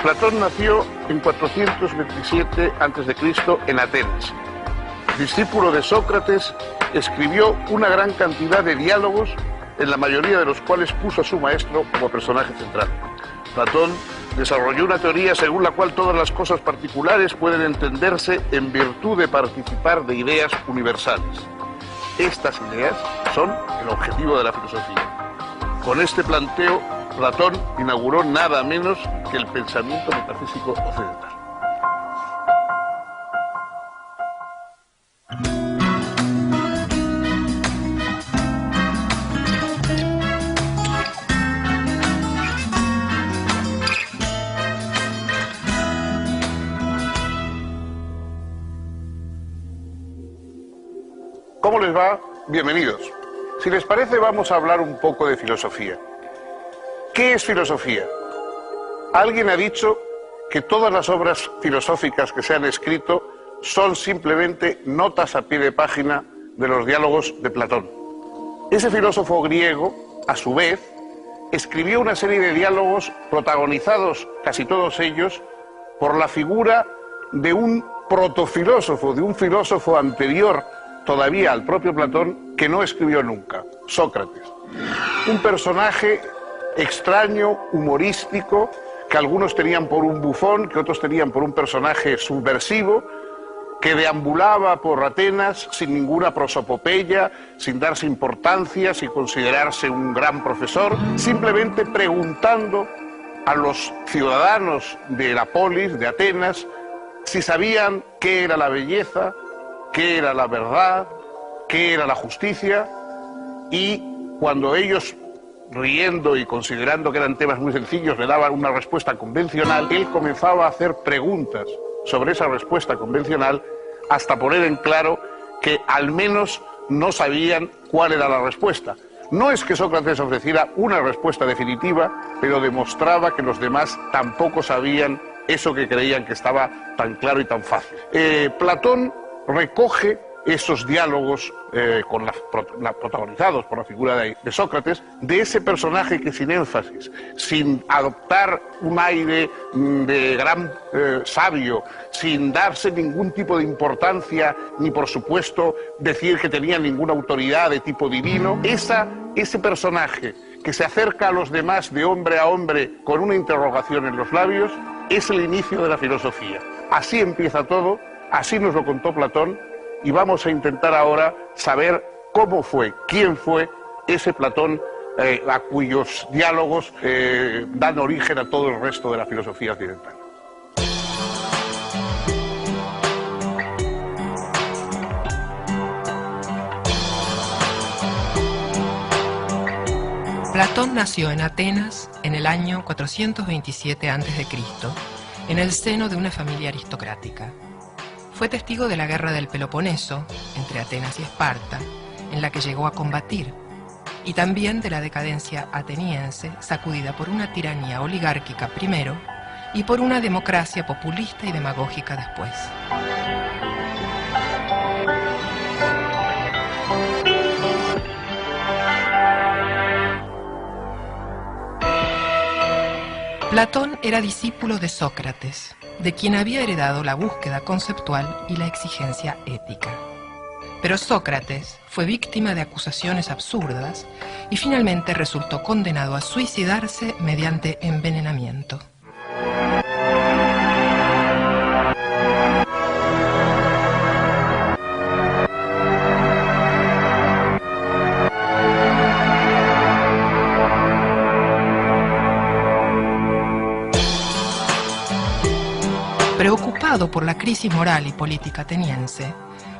Platón nació en 427 a.C. en Atenas. Discípulo de Sócrates, escribió una gran cantidad de diálogos, en la mayoría de los cuales puso a su maestro como personaje central. Platón desarrolló una teoría según la cual todas las cosas particulares pueden entenderse en virtud de participar de ideas universales. Estas ideas son el objetivo de la filosofía. Con este planteo, Platón inauguró nada menos que el pensamiento metafísico occidental. ¿Cómo les va? Bienvenidos. Si les parece, vamos a hablar un poco de filosofía. ¿Qué es filosofía? Alguien ha dicho que todas las obras filosóficas que se han escrito son simplemente notas a pie de página de los diálogos de Platón. Ese filósofo griego, a su vez, escribió una serie de diálogos protagonizados, casi todos ellos, por la figura de un protofilósofo, de un filósofo anterior todavía al propio Platón, que no escribió nunca, Sócrates. Un personaje extraño, humorístico, que algunos tenían por un bufón, que otros tenían por un personaje subversivo, que deambulaba por Atenas sin ninguna prosopopeya, sin darse importancia, sin considerarse un gran profesor, simplemente preguntando a los ciudadanos de la polis, de Atenas, si sabían qué era la belleza, qué era la verdad, qué era la justicia, y cuando ellos, riendo y considerando que eran temas muy sencillos, le daban una respuesta convencional, él comenzaba a hacer preguntas sobre esa respuesta convencional hasta poner en claro que al menos no sabían cuál era la respuesta. No es que Sócrates ofreciera una respuesta definitiva, pero demostraba que los demás tampoco sabían eso que creían que estaba tan claro y tan fácil. Platón recoge esos diálogos protagonizados por la figura de Sócrates, de ese personaje que sin énfasis, sin adoptar un aire de gran sabio, sin darse ningún tipo de importancia, ni por supuesto decir que tenía ninguna autoridad de tipo divino, ese personaje que se acerca a los demás de hombre a hombre con una interrogación en los labios, es el inicio de la filosofía. Así empieza todo. Así nos lo contó Platón, y vamos a intentar ahora saber cómo fue, quién fue ese Platón a cuyos diálogos dan origen a todo el resto de la filosofía occidental. Platón nació en Atenas en el año 427 a.C., en el seno de una familia aristocrática. Fue testigo de la guerra del Peloponeso, entre Atenas y Esparta, en la que llegó a combatir, y también de la decadencia ateniense, sacudida por una tiranía oligárquica primero y por una democracia populista y demagógica después. Platón era discípulo de Sócrates, de quien había heredado la búsqueda conceptual y la exigencia ética. Pero Sócrates fue víctima de acusaciones absurdas y finalmente resultó condenado a suicidarse mediante envenenamiento. Preocupado por la crisis moral y política ateniense,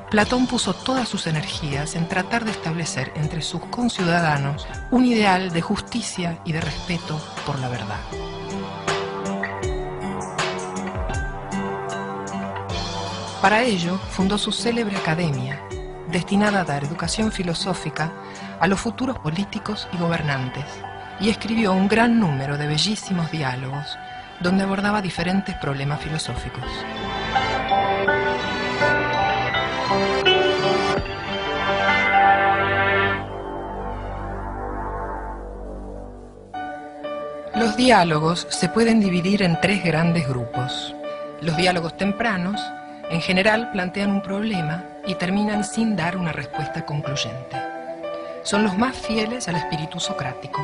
Platón puso todas sus energías en tratar de establecer entre sus conciudadanos un ideal de justicia y de respeto por la verdad. Para ello, fundó su célebre academia, destinada a dar educación filosófica a los futuros políticos y gobernantes, y escribió un gran número de bellísimos diálogos donde abordaba diferentes problemas filosóficos. Los Los diálogos se pueden dividir en tres grandes grupos. Los diálogos tempranos, en general, plantean un problema y terminan sin dar una respuesta concluyente. Son los más fieles al espíritu socrático.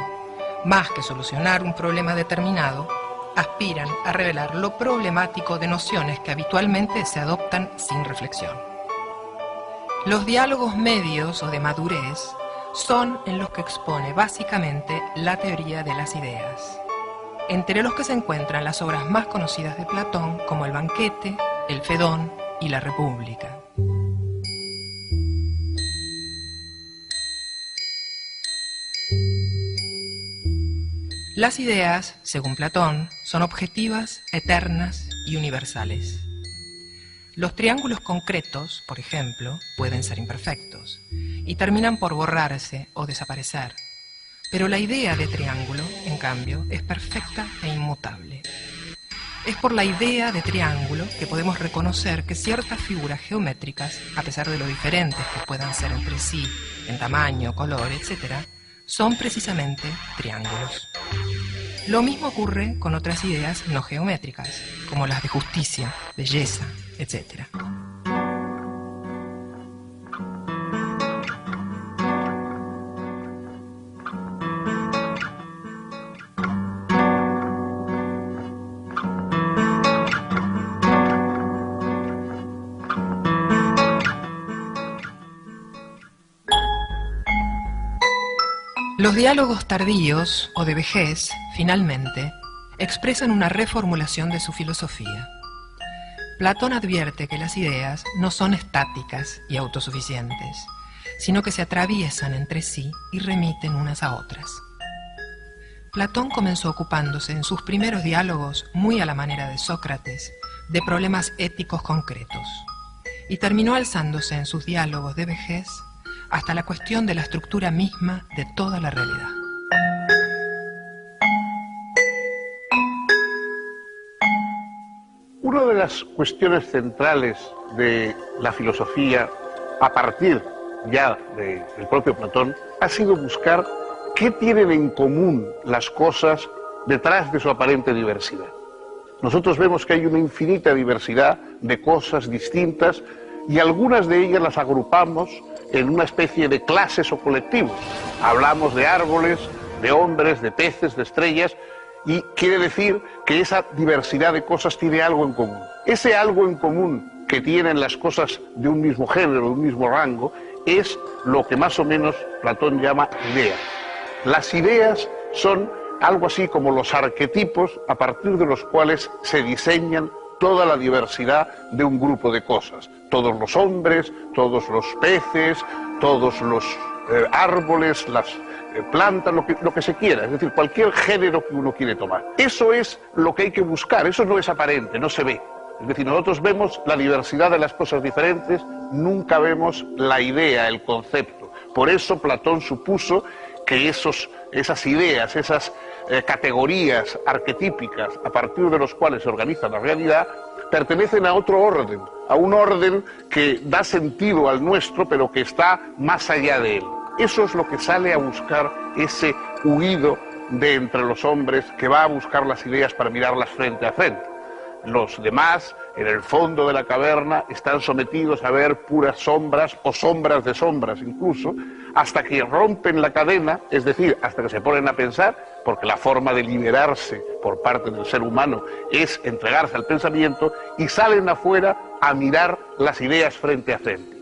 Más que solucionar un problema determinado, aspiran a revelar lo problemático de nociones que habitualmente se adoptan sin reflexión. Los diálogos medios o de madurez son en los que expone básicamente la teoría de las ideas, entre los que se encuentran las obras más conocidas de Platón como El Banquete, El Fedón y La República. Las ideas, según Platón, son objetivas, eternas y universales. Los triángulos concretos, por ejemplo, pueden ser imperfectos y terminan por borrarse o desaparecer, pero la idea de triángulo, en cambio, es perfecta e inmutable. Es por la idea de triángulo que podemos reconocer que ciertas figuras geométricas, a pesar de lo diferentes que puedan ser entre sí, en tamaño, color, etc., son precisamente triángulos. Lo mismo ocurre con otras ideas no geométricas, como las de justicia, belleza, etc. Los diálogos tardíos o de vejez, finalmente, expresan una reformulación de su filosofía. Platón advierte que las ideas no son estáticas y autosuficientes, sino que se atraviesan entre sí y remiten unas a otras. Platón comenzó ocupándose en sus primeros diálogos, muy a la manera de Sócrates, de problemas éticos concretos, y terminó alzándose en sus diálogos de vejez hasta la cuestión de la estructura misma de toda la realidad. Una de las cuestiones centrales de la filosofía, a partir ya del propio Platón, ha sido buscar qué tienen en común las cosas detrás de su aparente diversidad. Nosotros vemos que hay una infinita diversidad de cosas distintas y algunas de ellas las agrupamos en una especie de clases o colectivos. Hablamos de árboles, de hombres, de peces, de estrellas, y quiere decir que esa diversidad de cosas tiene algo en común. Ese algo en común que tienen las cosas de un mismo género, de un mismo rango, es lo que más o menos Platón llama idea. Las ideas son algo así como los arquetipos a partir de los cuales se diseñan toda la diversidad de un grupo de cosas. Todos los hombres, todos los peces, todos los árboles, las plantas, lo que se quiera. Es decir, cualquier género que uno quiere tomar. Eso es lo que hay que buscar. Eso no es aparente, no se ve. Es decir, nosotros vemos la diversidad de las cosas diferentes, nunca vemos la idea, el concepto. Por eso Platón supuso que esas ideas, esas categorías arquetípicas a partir de los cuales se organiza la realidad, pertenecen a otro orden, a un orden que da sentido al nuestro, pero que está más allá de él. Eso es lo que sale a buscar ese huido de entre los hombres que va a buscar las ideas para mirarlas frente a frente. Los demás, en el fondo de la caverna, están sometidos a ver puras sombras o sombras de sombras incluso, hasta que rompen la cadena, es decir, hasta que se ponen a pensar, porque la forma de liberarse por parte del ser humano es entregarse al pensamiento, y salen afuera a mirar las ideas frente a frente.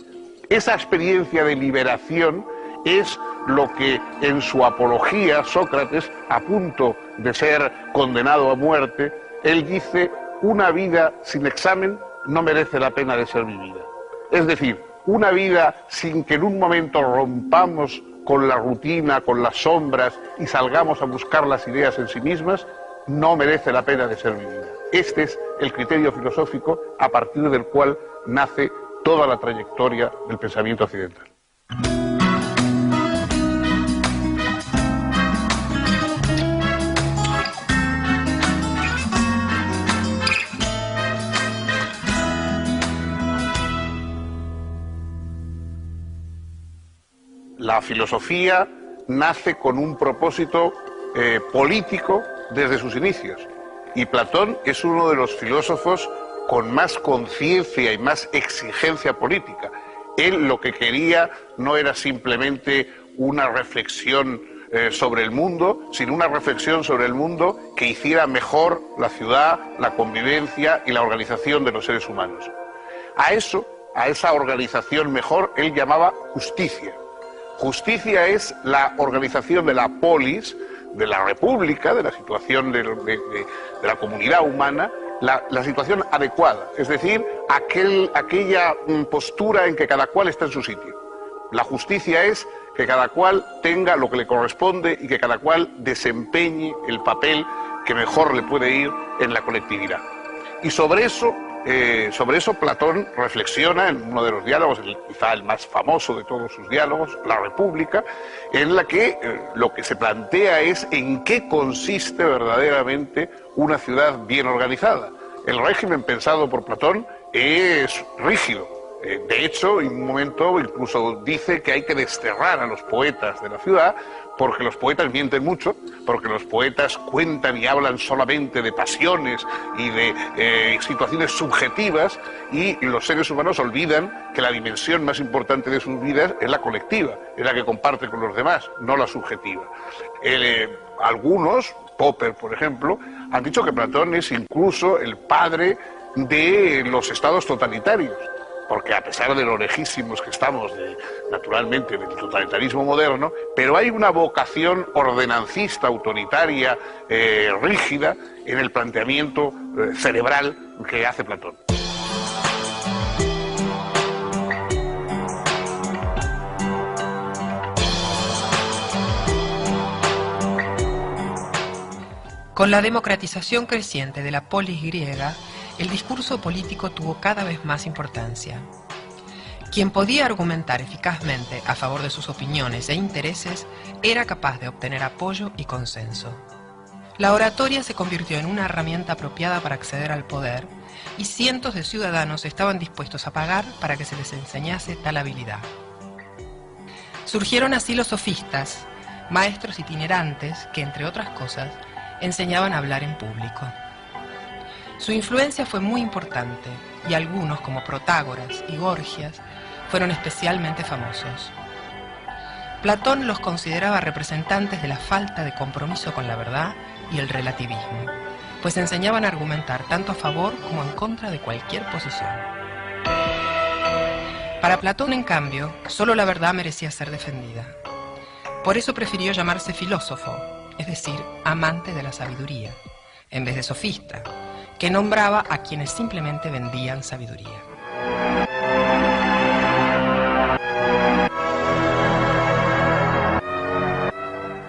Esa experiencia de liberación es lo que en su apología Sócrates, a punto de ser condenado a muerte, él dice: una vida sin examen no merece la pena de ser vivida. Es decir, una vida sin que en un momento rompamos con la rutina, con las sombras y salgamos a buscar las ideas en sí mismas, no merece la pena de ser vivida. Este es el criterio filosófico a partir del cual nace toda la trayectoria del pensamiento occidental. La filosofía nace con un propósito político desde sus inicios. Y Platón es uno de los filósofos con más conciencia y más exigencia política. Él lo que quería no era simplemente una reflexión sobre el mundo, sino una reflexión sobre el mundo que hiciera mejor la ciudad, la convivencia y la organización de los seres humanos. A esa organización mejor, él llamaba justicia. Justicia es la organización de la polis, de la república, de la situación de la comunidad humana, la situación adecuada, es decir, aquella postura en que cada cual está en su sitio. La justicia es que cada cual tenga lo que le corresponde y que cada cual desempeñe el papel que mejor le puede ir en la colectividad. Y sobre eso Platón reflexiona en uno de los diálogos, quizá el más famoso de todos sus diálogos, La República, en la que lo que se plantea es en qué consiste verdaderamente una ciudad bien organizada. El régimen pensado por Platón es rígido. De hecho, en un momento incluso dice que hay que desterrar a los poetas de la ciudad porque los poetas mienten mucho, porque los poetas cuentan y hablan solamente de pasiones y de situaciones subjetivas, y los seres humanos olvidan que la dimensión más importante de sus vidas es la colectiva, es la que comparte con los demás, no la subjetiva. Algunos, Popper por ejemplo, han dicho que Platón es incluso el padre de los estados totalitarios, porque a pesar de lo lejísimos que estamos, naturalmente, del totalitarismo moderno, pero hay una vocación ordenancista, autoritaria, rígida, en el planteamiento cerebral que hace Platón. Con la democratización creciente de la polis griega, el discurso político tuvo cada vez más importancia. Quien podía argumentar eficazmente a favor de sus opiniones e intereses era capaz de obtener apoyo y consenso. La oratoria se convirtió en una herramienta apropiada para acceder al poder, y cientos de ciudadanos estaban dispuestos a pagar para que se les enseñase tal habilidad. Surgieron así los sofistas, maestros itinerantes que, entre otras cosas, enseñaban a hablar en público. Su influencia fue muy importante, y algunos, como Protágoras y Gorgias, fueron especialmente famosos. Platón los consideraba representantes de la falta de compromiso con la verdad y el relativismo, pues enseñaban a argumentar tanto a favor como en contra de cualquier posición. Para Platón, en cambio, solo la verdad merecía ser defendida. Por eso prefirió llamarse filósofo, es decir, amante de la sabiduría, en vez de sofista, que nombraba a quienes simplemente vendían sabiduría.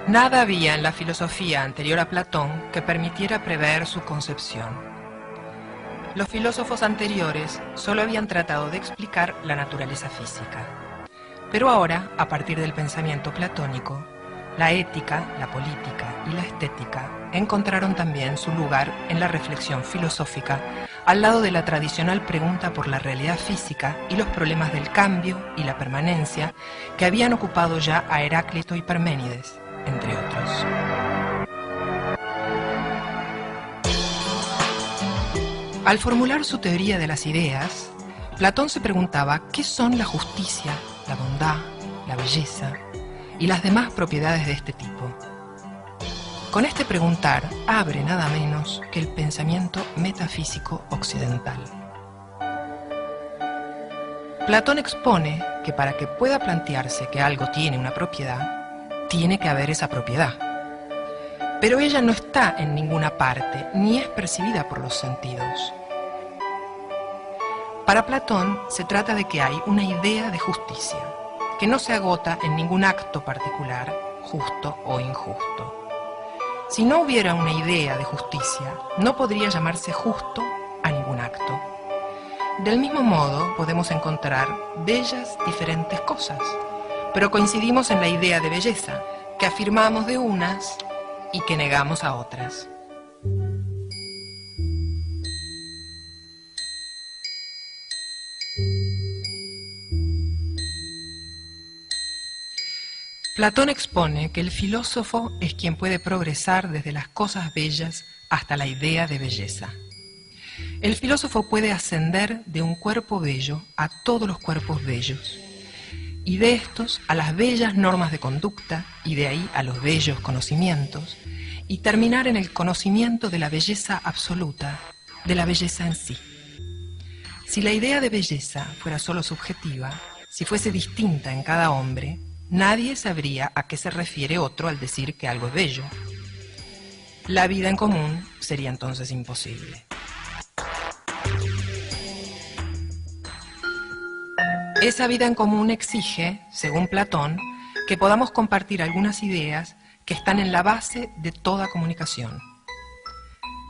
Nada había en la filosofía anterior a Platón que permitiera prever su concepción. Los filósofos anteriores solo habían tratado de explicar la naturaleza física. Pero ahora, a partir del pensamiento platónico, la ética, la política y la estética encontraron también su lugar en la reflexión filosófica, al lado de la tradicional pregunta por la realidad física y los problemas del cambio y la permanencia que habían ocupado ya a Heráclito y Parménides, entre otros. Al formular su teoría de las ideas, Platón se preguntaba qué son la justicia, la bondad, la belleza y las demás propiedades de este tipo. Con este preguntar abre nada menos que el pensamiento metafísico occidental. Platón expone que para que pueda plantearse que algo tiene una propiedad, tiene que haber esa propiedad. Pero ella no está en ninguna parte, ni es percibida por los sentidos. Para Platón se trata de que hay una idea de justicia, que no se agota en ningún acto particular, justo o injusto. Si no hubiera una idea de justicia, no podría llamarse justo a ningún acto. Del mismo modo, podemos encontrar bellas diferentes cosas, pero coincidimos en la idea de belleza, que afirmamos de unas y que negamos a otras. Platón expone que el filósofo es quien puede progresar desde las cosas bellas hasta la idea de belleza. El filósofo puede ascender de un cuerpo bello a todos los cuerpos bellos, y de estos a las bellas normas de conducta, y de ahí a los bellos conocimientos, y terminar en el conocimiento de la belleza absoluta, de la belleza en sí. Si la idea de belleza fuera solo subjetiva, si fuese distinta en cada hombre, nadie sabría a qué se refiere otro al decir que algo es bello. La vida en común sería entonces imposible. Esa vida en común exige, según Platón, que podamos compartir algunas ideas que están en la base de toda comunicación.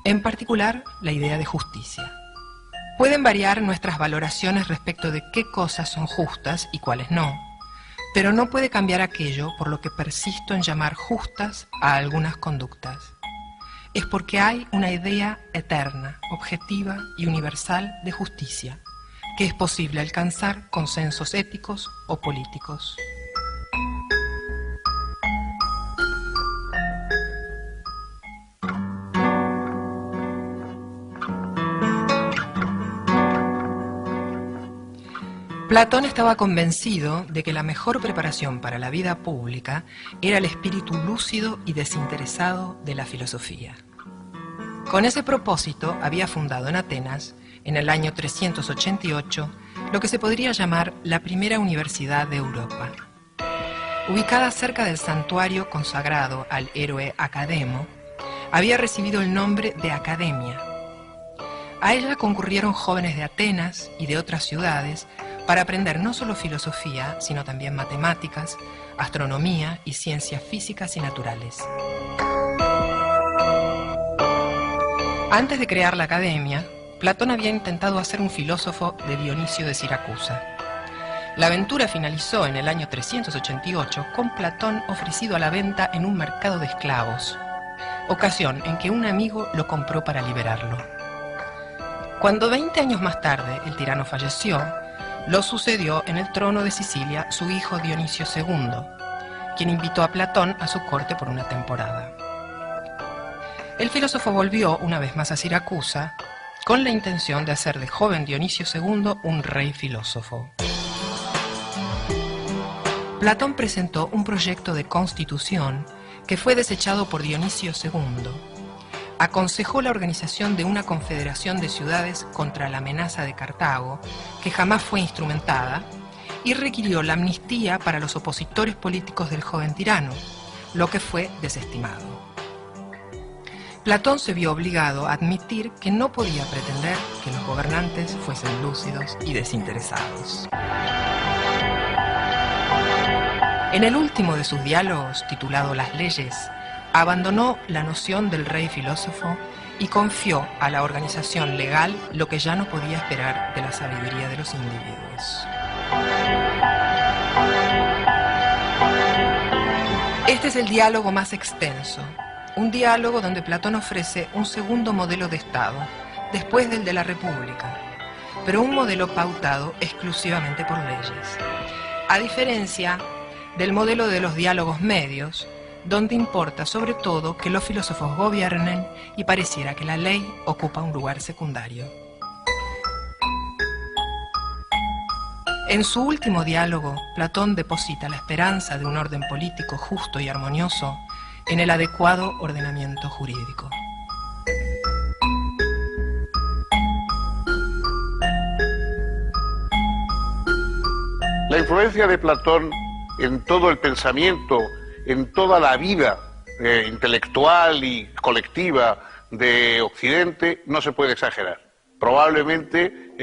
En particular, la idea de justicia. Pueden variar nuestras valoraciones respecto de qué cosas son justas y cuáles no, pero no puede cambiar aquello por lo que persisto en llamar justas a algunas conductas. Es porque hay una idea eterna, objetiva y universal de justicia, que es posible alcanzar consensos éticos o políticos. Platón estaba convencido de que la mejor preparación para la vida pública era el espíritu lúcido y desinteresado de la filosofía. Con ese propósito había fundado en Atenas, en el año 388, lo que se podría llamar la primera universidad de Europa. Ubicada cerca del santuario consagrado al héroe Academo, había recibido el nombre de Academia. A ella concurrieron jóvenes de Atenas y de otras ciudades para aprender no solo filosofía, sino también matemáticas, astronomía y ciencias físicas y naturales. Antes de crear la academia, Platón había intentado hacer un filósofo de Dionisio de Siracusa. La aventura finalizó en el año 388 con Platón ofrecido a la venta en un mercado de esclavos, ocasión en que un amigo lo compró para liberarlo. Cuando 20 años más tarde el tirano falleció, lo sucedió en el trono de Sicilia su hijo Dionisio II, quien invitó a Platón a su corte por una temporada. El filósofo volvió una vez más a Siracusa con la intención de hacer de joven Dionisio II un rey filósofo. Platón presentó un proyecto de constitución que fue desechado por Dionisio II. Aconsejó la organización de una confederación de ciudades contra la amenaza de Cartago, que jamás fue instrumentada, y requirió la amnistía para los opositores políticos del joven tirano, lo que fue desestimado. Platón se vio obligado a admitir que no podía pretender que los gobernantes fuesen lúcidos y desinteresados. En el último de sus diálogos, titulado Las leyes, abandonó la noción del rey filósofo y confió a la organización legal lo que ya no podía esperar de la sabiduría de los individuos. Este es el diálogo más extenso, un diálogo donde Platón ofrece un segundo modelo de Estado, después del de la República, pero un modelo pautado exclusivamente por leyes, a diferencia del modelo de los diálogos medios, donde importa sobre todo que los filósofos gobiernen y pareciera que la ley ocupa un lugar secundario. En su último diálogo, Platón deposita la esperanza de un orden político justo y armonioso en el adecuado ordenamiento jurídico. La influencia de Platón en todo el pensamiento, en toda la vida intelectual y colectiva de Occidente, no se puede exagerar. Probablemente,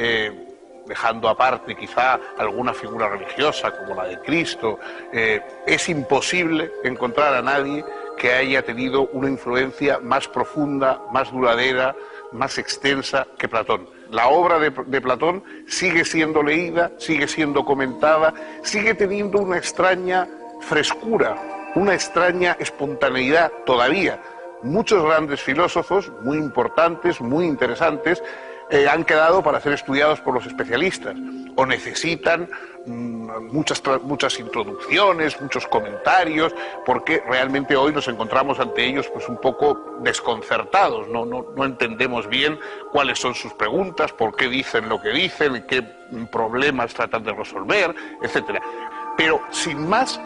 dejando aparte quizá alguna figura religiosa como la de Cristo, es imposible encontrar a nadie que haya tenido una influencia más profunda, más duradera, más extensa que Platón. La obra de Platón sigue siendo leída, sigue siendo comentada, sigue teniendo una extraña frescura, una extraña espontaneidad todavía. Muchos grandes filósofos, muy importantes, muy interesantes, han quedado para ser estudiados por los especialistas o necesitan muchas introducciones, muchos comentarios, porque realmente hoy nos encontramos ante ellos pues un poco desconcertados, no entendemos bien cuáles son sus preguntas, por qué dicen lo que dicen, qué problemas tratan de resolver, etc. Pero sin más,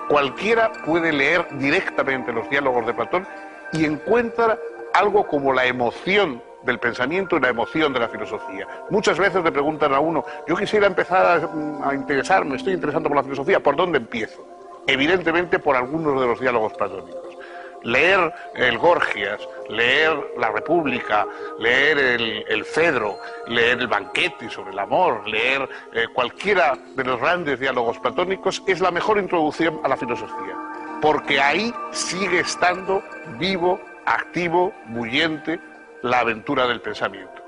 cualquiera puede leer directamente los diálogos de Platón y encuentra algo como la emoción del pensamiento y la emoción de la filosofía. Muchas veces le preguntan a uno, yo quisiera empezar a interesarme, estoy interesando por la filosofía, ¿por dónde empiezo? Evidentemente por algunos de los diálogos platónicos. Leer el Gorgias, leer la República, leer el Fedro, leer el Banquete sobre el amor, leer cualquiera de los grandes diálogos platónicos es la mejor introducción a la filosofía, porque ahí sigue estando vivo, activo, bullente, la aventura del pensamiento.